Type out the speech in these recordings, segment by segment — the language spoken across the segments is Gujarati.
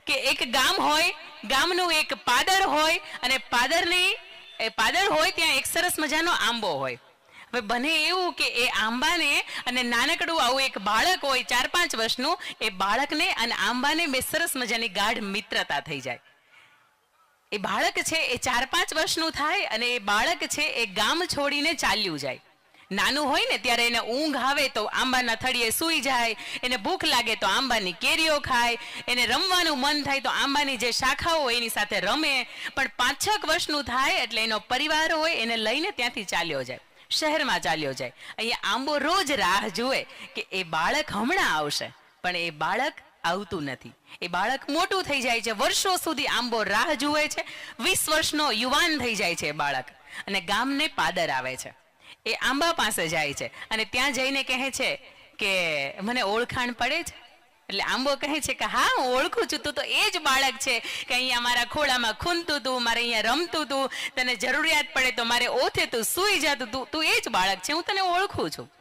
કે એક ગામ હોય, ગામનું એક પાદર હોય અને પાદર હોય ત્યાં એક સરસ મજાનો આંબો હોય. હવે બને એવું કે એ આંબાને અને નાનકડું આવું એક બાળક હોય 4-5 વર્ષનું, એ બાળકને અને આંબાને બે સરસ મજાની ગાઢ મિત્રતા થઈ જાય. એ બાળક છે એ 4-5 વર્ષનું થાય અને એ બાળક છે એ ગામ છોડીને ચાલ્યું જાય. નાનું હોય ને ત્યારે એને ઊંઘ આવે તો આંબાના થડીએ સૂઈ જાય, એને ભૂખ લાગે તો આંબાની કેરીઓ ખાય, એને રમવાનું મન થાય તો આંબાની જે શાખાઓ હોય એની સાથે રમે. પણ 5-6 વર્ષનું થાય એટલે એનો પરિવાર હોય એને લઈને ત્યાંથી ચાલ્યો જાય, શહેરમાં ચાલ્યો જાય. અહીંયા આંબો રોજ રાહ જુએ કે એ બાળક હમણાં આવશે, પણ એ બાળક આવતું નથી. એ બાળક મોટું થઈ જાય છે, વર્ષો સુધી આંબો રાહ જુએ છે. 20 વર્ષનો યુવાન થઈ જાય છે એ બાળક અને ગામને પાદર આવે છે. એ આંબા પાસે જાય છે અને ત્યાં જઈને કહે છે કે મને ઓળખાણ પડે છે? એટલે આંબો કહે છે કે હા, હું ઓળખું છું, તું તો એ જ બાળક છે કે અહીંયા મારા ખોળામાં ખૂંદતું તું, મારે અહીંયા રમતું તું, તને જરૂરિયાત પડે તો મારે ઓથે તું સૂઈ જતું તું, તું એ જ બાળક છે, હું તને ઓળખું છું.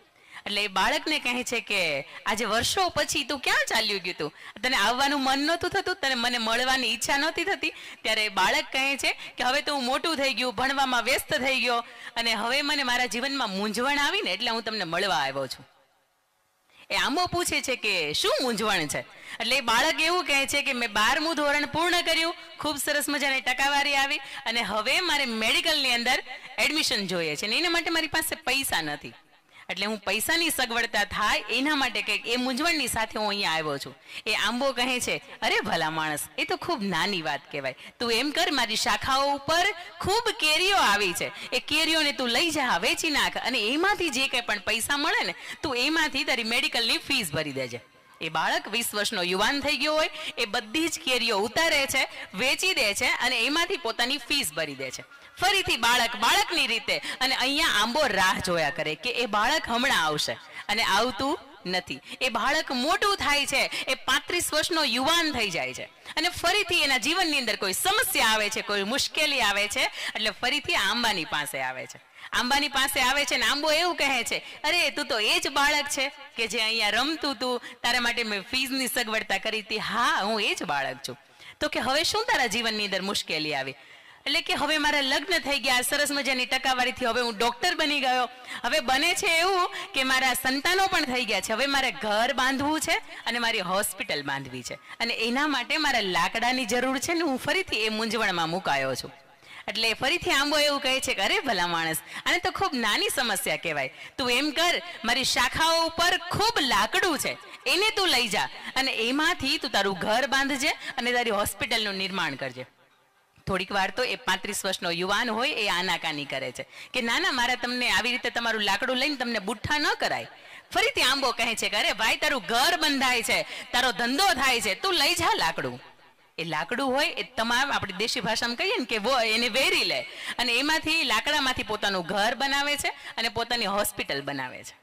એટલે એ બાળકને કહે છે કે આજે વર્ષો પછી તું ક્યાં ચાલ્યું ગયું તું? તને આવવાનું મન નહોતું થતું? તને મને મળવાની ઈચ્છા નહોતી થતી? ત્યારે એ બાળક કહે છે કે હવે તો હું મોટું થઈ ગયું, ભણવામાં વ્યસ્ત થઈ ગયો અને હવે મને મારા જીવનમાં મૂંઝવણ આવીને એટલે હું તમને મળવા આવ્યો છું. એ આંબો પૂછે છે કે શું મૂંઝવણ છે? એટલે એ બાળક એવું કહે છે કે મેં 12મું ધોરણ પૂર્ણ કર્યું, ખૂબ સરસ મજાની ટકાવારી આવી અને હવે મારે મેડિકલની અંદર એડમિશન જોઈએ છે ને એના માટે મારી પાસે પૈસા નથી. એટલે હું પૈસાની સગવડતા થાય એના માટે કંઈક એ મૂંઝવણની સાથે હું અહીંયા આવ્યો છું. એ આંબો કહે છે અરે ભલા માણસ, એ તો ખૂબ નાની વાત કહેવાય. તું એમ કર, મારી શાખાઓ ઉપર ખૂબ કેરીઓ આવી છે, એ કેરીઓને તું લઈ જા, વેચી નાખ અને એમાંથી જે કંઈ પણ પૈસા મળે ને તું એમાંથી તારી મેડિકલની ફીસ ભરી દેજે. એ બાળક 20 વર્ષનો યુવાન થઈ ગયો હોય, એ બધી જ કેરીઓ ઉતારે છે, વેચી દે છે અને એમાંથી પોતાની ફીસ ભરી દે છે. ફરીથી બાળકની રીતે અને અહીંયા આંબો રાહ જોયા કરે કે એ બાળક હમણાં આવશે અને આવતું નથી. એ બાળક મોટું થાય છે, એ 35 વર્ષનો યુવાન થઈ જાય છે અને ફરીથી એના જીવનની અંદર કોઈ સમસ્યા આવે છે, કોઈ મુશ્કેલી આવે છે એટલે ફરીથી આંબાની પાસે આવે છે. આંબાની પાસે આવે છે ને આંબો એવું કહે છે અરે તું તો એ જ બાળક છે કે જે અહીંયા રમતું તું, તારા માટે મેં ફીસની સગવડતા કરી હતી. હા, હું એ જ બાળક છું. તો કે હવે શું તારા જીવનની અંદર મુશ્કેલી આવી? એટલે કે હવે મારા લગ્ન થઈ ગયા, સરસ મજાની ટકાવારીથી હવે હું ડોક્ટર બની ગયો, હવે બને છે એવું કે મારા સંતાનો પણ થઈ ગયા છે, હવે મારે ઘર બાંધવું છે અને મારી હોસ્પિટલ બાંધવી છે અને એના માટે મારે લાકડાની જરૂર છે ને હું ફરીથી એ મૂંઝવણમાં મુકાયો છું. એટલે ફરીથી આંબો એવું કહે છે કે અરે ભલા માણસ, આને તો ખૂબ નાની સમસ્યા કહેવાય. તું એમ કર, મારી શાખાઓ ઉપર ખૂબ લાકડું છે, એને તું લઈ જા અને એમાંથી તું તારું ઘર બાંધજે અને તારી હોસ્પિટલનું નિર્માણ કરજે. થોડીક વાર તો એ 35 વર્ષનો યુવાન હોય એ આનાકાની કરે છે કે ના ના, મારે તમને આવી રીતે તમારું લાકડું લઈને તમને બુઠ્ઠા ન કરાય. ફરીથી આંબો કહે છે કે અરે ભાઈ, તારું ઘર બંધાય છે, તારો ધંધો થાય છે, તું લઈ જા લાકડું. એ લાકડું હોય એ તમામ આપણી દેશી ભાષામાં કહીએ ને કે એને વેરી લે અને એમાંથી લાકડામાંથી પોતાનું ઘર બનાવે છે અને પોતાની હોસ્પિટલ બનાવે છે.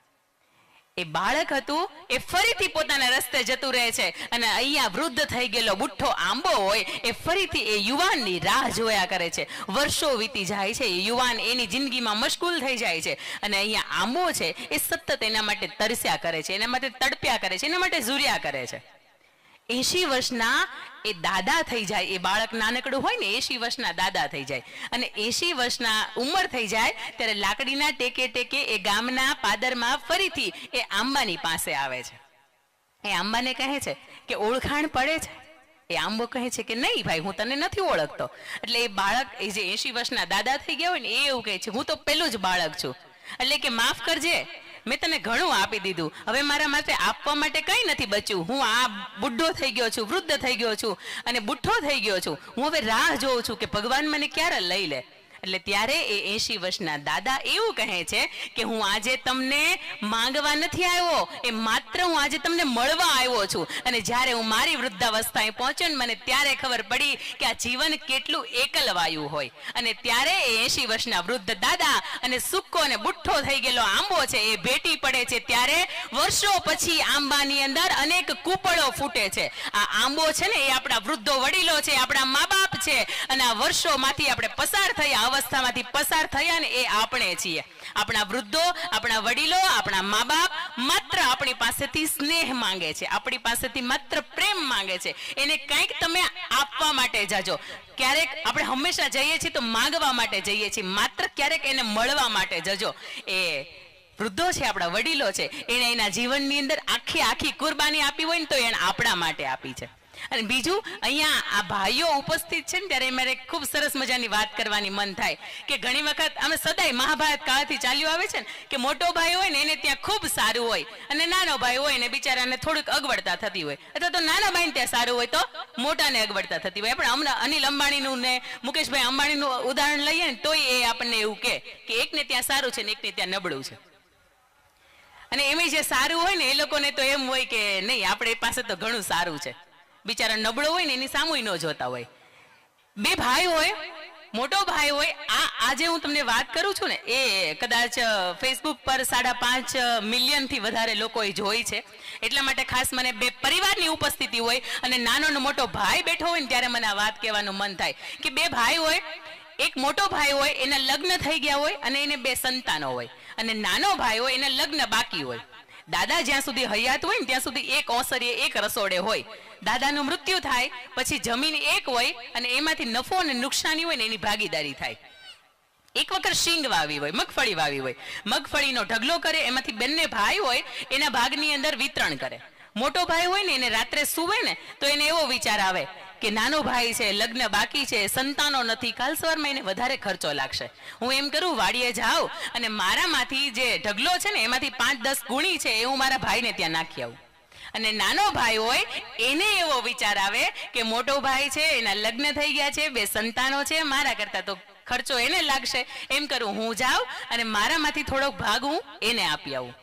એ બાળક હતું એ ફરીથી પોતાના રસ્તે જતું રહે છે અને અહીંયા વૃદ્ધ થઈ ગયેલો બુઠ્ઠો આંબો હોય એ ફરીથી એ યુવાનની રાહ જોયા કરે છે. વર્ષો વીતી જાય છે, એ યુવાન એની જિંદગીમાં મશગુલ થઈ જાય છે અને અહીંયા આંબો છે એ સતત એના માટે તરસ્યા કરે છે, એના માટે તડપ્યા કરે છે, એના માટે ઝૂર્યા કરે છે. 80 વર્ષના એ દાદા થઈ જાય, એ બાળક નાનકડું હોય ને 80 વર્ષના દાદા થઈ જાય અને 80 વર્ષના ઉંમર થઈ જાય ત્યારે લાકડીના ટેકે ટેકે એ ગામના પાદરમાં ફરીથી એ આંબાની પાસે આવે છે. એ આંબાને કહે છે કે ઓળખાણ પડે છે? એ આંબો કહે છે કે નહીં ભાઈ, હું તને નથી ઓળખતો. એટલે એ બાળક, એ જે 80 વર્ષના દાદા થઈ ગયા હોય ને એ એવું કહે છે હું તો પેલું જ બાળક છું. એટલે કે માફ કરજે, મેં તને ઘણું આપી દીધું, હવે મારા માટે આપવા માટે કંઈ નથી બચ્યું. હું આ બુઢ્ઢો થઈ ગયો છું, વૃદ્ધ થઈ ગયો છું અને બુઠ્ઠો થઈ ગયો છું. હું હવે રાહ જોઉં છું કે ભગવાન મને ક્યારે લઈ લે. એટલે ત્યારે એ 80 વર્ષના દાદા એવું કહે છે કે હું આજે તમને માંગવા નથી આવ્યો, એ માત્ર હું આજે તમને મળવા આવ્યો છું. અને જ્યારે હું મારી વૃદ્ધાવસ્થાએ પહોંચ્યો ને મને ત્યારે ખબર પડી કે આ જીવન કેટલું એકલવાયું હોય. અને ત્યારે એ 80 વર્ષના વૃદ્ધ દાદા અને સૂકો અને બુઠ્ઠો થઈ ગયેલો આંબો છે એ ભેટી પડે છે. ત્યારે વર્ષો પછી આંબાની અંદર અનેક કૂપળો ફૂટે છે. આ આંબો છે ને એ આપણા વૃદ્ધો વડીલો છે, આપણા મા બાપ છે અને આ વર્ષોમાંથી આપણે પસાર થયા, અવસ્થામાંથી પસાર થયા ને એ આપણે છીએ. આપણા વૃદ્ધો, આપણા વડીલો, આપણા મા બાપ માત્ર આપણી પાસેથી સ્નેહ માંગે છે, આપણી પાસેથી માત્ર પ્રેમ માંગે છે. એને કંઈક તમે આપવા માટે જાજો. ક્યારેક આપણે હંમેશા જઈએ છીએ તો માંગવા માટે જઈએ છીએ, માત્ર ક્યારેક એને મળવા માટે જજો. એ વૃદ્ધો છે, આપણા વડીલો છે, એને એના જીવનની અંદર આખી કુરબાની આપી હોય ને તો એને આપણા માટે આપી છે. અને બીજું, અહીંયા આ ભાઈઓ ઉપસ્થિત છે ને ત્યારે મારે ખૂબ સરસ મજાની વાત કરવાની મન થાય કે ઘણી વખત અમે સદાય મહાભારત કાળથી ચાલ્યું આવે છે ને કે મોટો ભાઈ હોય ને એને ત્યાં ખૂબ સારું હોય અને નાનો ભાઈ હોય ને બિચારાને થોડીક અગવડતા થતી હોય, અથવા તો નાના ભાઈને ત્યાં સારું હોય તો મોટાને અગવડતા થતી હોય. પણ હમણાં અનિલ અંબાણીનું ને મુકેશભાઈ અંબાણીનું ઉદાહરણ લઈએ ને તોય એ આપણને એવું કે એકને ત્યાં સારું છે ને એકને ત્યાં નબળું છે. અને એમ જે સારું હોય ને એ લોકોને તો એમ હોય કે નહીં, આપણી પાસે તો ઘણું સારું છે. બિચારા નબળો હોય ને એની સામું ન જોતા હોય. બે ભાઈ હોય, મોટો ભાઈ હોય, આજે હું તમને વાત કરું છું ને એ કદાચ ફેસબુક પર 5.5 મિલિયનથી વધારે લોકોએ જોઈ છે. એટલા માટે ખાસ મને બે પરિવારની ઉપસ્થિતિ હોય અને નાનો ને મોટો ભાઈ બેઠો હોય ને ત્યારે મને આ વાત કહેવાનું મન થાય કે બે ભાઈ હોય, એક મોટો ભાઈ હોય એના લગ્ન થઈ ગયા હોય અને એને 2 સંતાનો હોય, અને નાનો ભાઈ હોય એના લગ્ન બાકી હોય. દાદા જ્યાં સુધી હયાત હોય ને ત્યાં સુધી એક ઓસરીએ એક રસોડે હોય. દાદાનું મૃત્યુ થાય પછી જમીન એક હોય અને એમાંથી નફો અને નુકસાની હોય ને એની ભાગીદારી થાય. એક વખત શીંગ વાવી હોય, મગફળી વાવી હોય, મગફળીનો ઢગલો કરે, એમાંથી બંને ભાઈ હોય એના ભાગની અંદર વિતરણ કરે. મોટો ભાઈ હોય ને એને રાત્રે સૂવે ને તો એને એવો વિચાર આવે કે નાનો ભાઈ છે, લગ્ન બાકી છે, સંતાનો નથી, કાલ સવારમાં એને વધારે ખર્ચો લાગશે. હું એમ કરું, વાડીએ જાઉં અને મારામાંથી જે ઢગલો છે ને એમાંથી 5-10 ગુણી છે એ હું મારા ભાઈને ત્યાં નાખી આવું. અને નાનો ભાઈ હોય એને એવો વિચાર આવે કે મોટો ભાઈ છે, એના લગ્ન થઈ ગયા છે, 2 સંતાનો છે, મારા કરતા તો ખર્ચો એને લાગશે. એમ કરું, હું જાઉં અને મારામાંથી થોડોક ભાગ હું એને આપી આવું.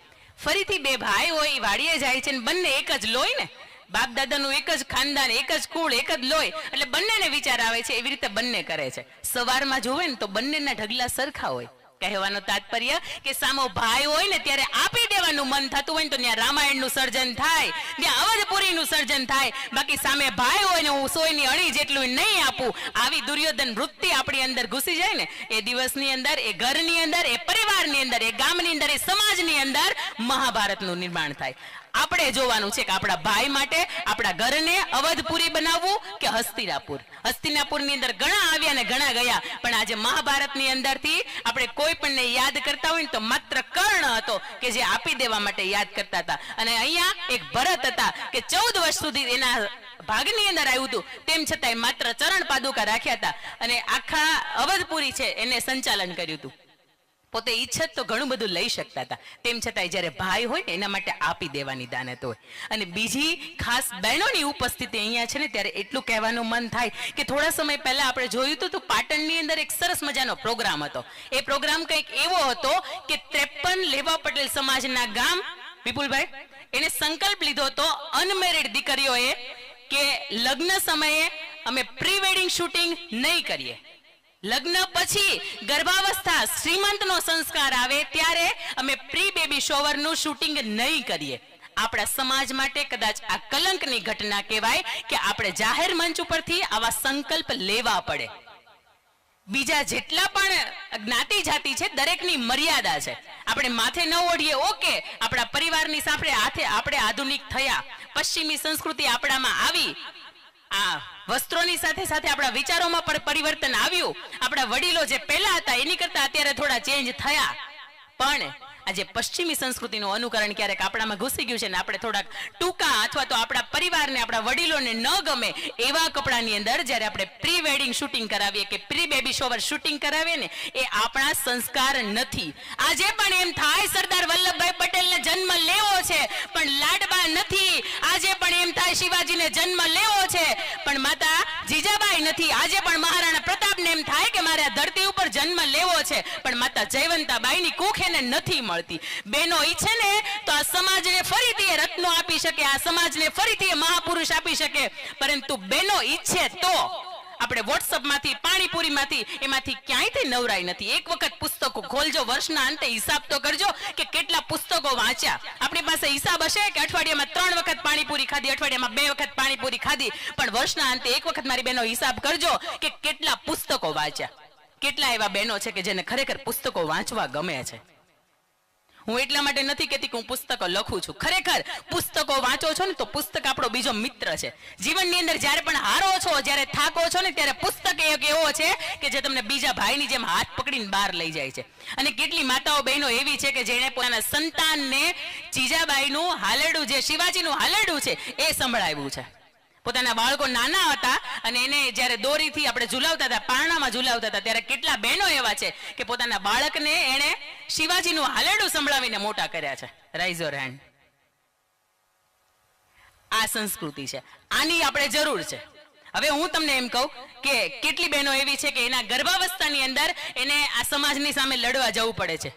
ફરીથી 2 ભાઈ હોય એ વાડીએ જાય છે ને બંને એક જ લોહી ને, બાપ દાદાનું એક જ ખાનદાન, એક જ કુળ, એક જ લોહી, એટલે બંનેને વિચાર આવે છે. એવી રીતે બંને કરે છે. સવારમાં જોવે ને તો બંનેના ઢગલા સરખા હોય. કહેવાનો તાત્પર્ય કે સામો ભાઈ હોય ને ત્યારે આપી દેવાનું મન થતું હોય ને તો ત્યાં રામાયણનું સર્જન થાય, ત્યાં અવધપુરીનું સર્જન થાય. બાકી સામે ભાઈ હોય ને હું 100 ની અણી જેટલું નહીં આપું, આવી દુર્યોધન વૃત્તિ આપણી અંદર ઘૂસી જાય ને એ દિવસની અંદર, એ ઘરની અંદર, એ પરિવારની અંદર, એ ગામની અંદર, એ સમાજની અંદર મહાભારતનું નિર્માણ થાય. આપણે જોવાનું છે કે આપણા ભાઈ માટે આપણા ઘરને અવધપુરી બનાવવું કે હસ્તિનાપુર. હસ્તિનાપુરની અંદર ઘણા આવ્યા ને ઘણા ગયા, પણ આજે મહાભારતની અંદરથી આપણે કોઈ પણને યાદ કરતા હોય ને તો માત્ર કર્ણ હતો કે જે આપી દેવા માટે યાદ કરતા હતા. અને અહીંયા એક ભરત હતા કે 14 વર્ષ સુધી એના ભાગની અંદર આવ્યું હતું, તેમ છતાંય માત્ર ચરણ પાદુકા રાખ્યા હતા અને આખા અવધપુરી છે એને સંચાલન કર્યું હતું. પોતે ઈચ્છત તો ઘણું બધું લઈ શકતા હતા, તેમ છતાંય જ્યારે ભાઈ હોય ને એના માટે આપી દેવાની દાનત હોય. અને બીજી ખાસ બહેનોની ઉપસ્થિતિ અહીંયા છે ને ત્યારે એટલું કહેવાનું મન થાય કે થોડા સમય પહેલા આપણે જોયું હતું તો પાટણની અંદર એક સરસ મજાનો પ્રોગ્રામ હતો. એ પ્રોગ્રામ કંઈક એવો હતો કે 53 લેવા પટેલ સમાજના ગામ, વિપુલભાઈ, એને સંકલ્પ લીધો હતો અનમેરિડ દીકરીઓએ કે લગ્ન સમયે અમે પ્રી વેડિંગ શૂટિંગ નહીં કરીએ. લગ્ન પછી ગર્ભાવસ્થા શ્રીમંતનો સંસ્કાર આવે ત્યારે અમે પ્રી બેબી શોવરનું શૂટિંગ નહીં કરીએ. આપણા સમાજ માટે કદાચ આ કલંકની ઘટના કહેવાય કે આપણે જાહેર મંચ ઉપરથી આવા સંકલ્પ લેવા પડે. બીજા જેટલા પણ જ્ઞાતિ જાતિ છે દરેકની મર્યાદા છે. આપણે માથે ન ઓઢીએ ઓકે, આપણા પરિવારની સાથે આપણે આધુનિક થયા, પશ્ચિમી સંસ્કૃતિ આપણામાં આવી, આ વસ્ત્રોની સાથે સાથે આપણા વિચારોમાં પણ પરિવર્તન આવ્યું. આપણા વડીલો જે પહેલા હતા એની કરતા અત્યારે થોડા ચેન્જ થયા, પણ આજે પશ્ચિમી સંસ્કૃતિનું અનુકરણ ક્યારેક આપણામાં ઘૂસી ગયું છે ને આપણે થોડાક ટૂંકા અથવા તો આપણા પરિવારને, આપણા વડીલોને ન ગમે એવા કપડાની અંદર જ્યારે આપણે પ્રી વેડિંગ શૂટિંગ કરાવીએ કે પ્રી બેબી શોવર શૂટિંગ કરાવીએ ને એ આપણા સંસ્કાર નથી. આજે પણ એમ થાય સરદાર વલ્લભભાઈ પટેલને જન્મ લેવો છે પણ લાડબા નથી. આજે પણ એમ થાય શિવાજીને જન્મ લેવો છે પણ માતા જીજાબાઈ નથી. આજે પણ મહારાણા પ્રતાપને એમ થાય કે મારે આ ધરતી ઉપર જન્મ લેવો છે પણ માતા જયવંતાબાઈની કુખ એને નથી મળતી. બેનો ઈચ્છે ને તો આ સમાજને ફરીથી રત્નો આપી શકે, આ સમાજને ફરીથી મહાપુરુષ આપી શકે, પરંતુ બેનો ઈચ્છે તો આપણે વોટ્સઅપમાંથી, પાણીપુરીમાંથી, એમાંથી ક્યાંયથી નવરાઈ નથી. એક વખત પુસ્તકો ખોલજો, વર્ષના અંતે હિસાબ તો કરજો કે કેટલા પુસ્તકો વાંચ્યા. આપણી પાસે હિસાબ હશે કે અઠવાડિયામાં 3 વખત પાણીપુરી ખાધી, અઠવાડિયામાં 2 વખત પાણીપુરી ખાધી, પણ વર્ષના અંતે એક વખત મારી બહેનો હિસાબ કરજો કે કેટલા પુસ્તકો વાંચ્યા. કેટલા એવા બહેનો છે કે જેને ખરેખર પુસ્તકો વાંચવા ગમે છે. હું એટલા માટે નથી કહેતી કે હું પુસ્તકો લખું છું. ખરેખર પુસ્તકો વાંચો છો ને તો પુસ્તક આપણો બીજો મિત્ર છે. જીવનની અંદર જ્યારે પણ હારો છો, જ્યારે થાકો છો ને, ત્યારે પુસ્તક એક એવો છે કે જે તમને બીજા ભાઈની જેમ હાથ પકડીને બહાર લઈ જાય છે. અને કેટલી માતાઓ બહેનો એવી છે કે જેણે પોતાના સંતાનને જીજાબાઈનું હાલરડું, જે શિવાજીનું હાલરડું છે, એ સંભળાવ્યું છે. પોતાના બાળકો નાના હતા અને એને જ્યારે દોરીથી આપણે ઝુલાવતા હતા, પારણામાં ઝુલાવતા હતા, ત્યારે કેટલા બહેનો એવા છે કે પોતાના બાળકને એને શિવાજીનું હાલરડું સંભળાવીને મોટા કર્યા છે. Rise your hand. આ સંસ્કૃતિ છે, આની આપણે જરૂર છે. હવે હું તમને એમ કહું કે કેટલી બહેનો એવી છે કે એના ગર્ભાવસ્થાની અંદર એને આ સમાજની સામે લડવા જવું પડે છે.